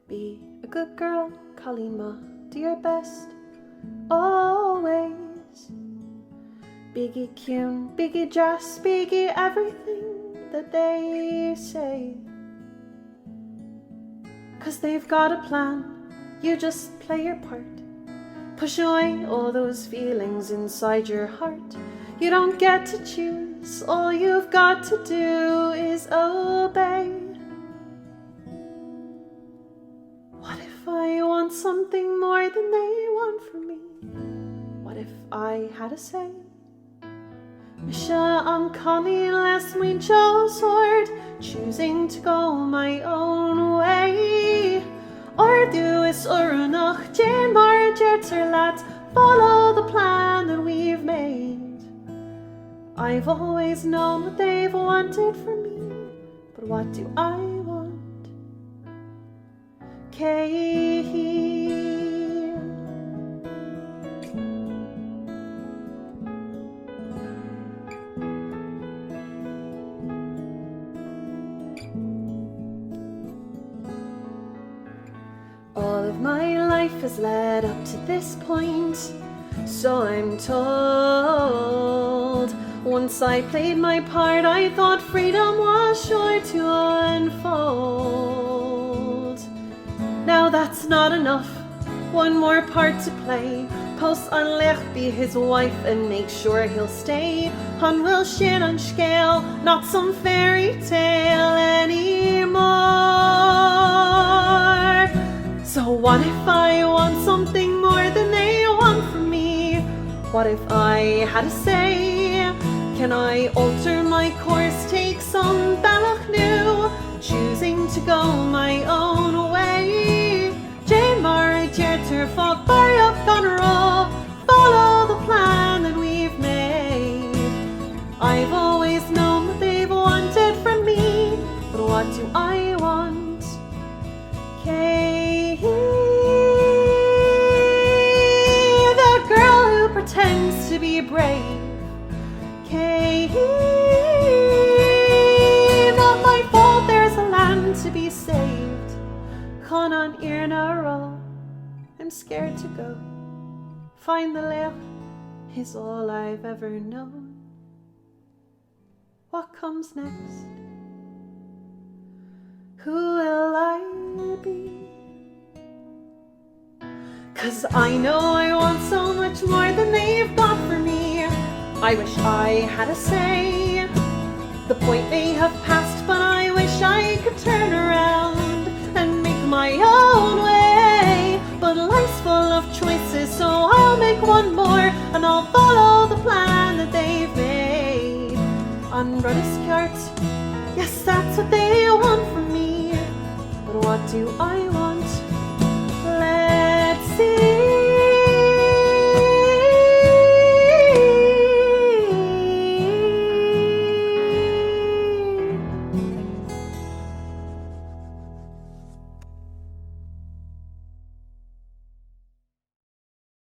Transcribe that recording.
Be a good girl, Colleen Ma, do your best, always. Biggie Cune, Biggie Jess, Biggie everything that they say. 'Cause they've got a plan, you just play your part. Push away all those feelings inside your heart. You don't get to choose, all you've got to do is obey. What if I want something more than they want from me? What if I had a say? Misha an Colleen les me sword, choosing to go my own way. Or do is Uranach, Jane Margeter lads, follow the plan that we've made. I've always known what they've wanted from me, but what do I want? Gaeilge. All of my life has led up to this point, so I'm told. Once I played my part, I thought freedom was sure to unfold. Now that's not enough, one more part to play. Post an Lech be his wife and make sure he'll stay. Han will share on scale, not some fairy tale anymore. So what if I want something more than they want from me? What if I had a say? Can I alter my course, take some ballach new, choosing to go my own way? Jane Murray, Jerter, Fog, Barry of Gunroll, follow the plan that we've made. I've always known what they've wanted from me, but what do I want? The girl who pretends to be brave. Not my fault, there's a land to be saved. Conan Irna, I'm scared to go. Find the Lech is all I've ever known. What comes next? Who will I be? 'Cause I know I want so much more than they've got for me. I wish I had a say. The point may have passed, but I wish I could turn around and make my own way. But life's full of choices, so I'll make one more, and I'll follow the plan that they've made. On Ruddiskart, yes, that's what they want from me. But what do I want?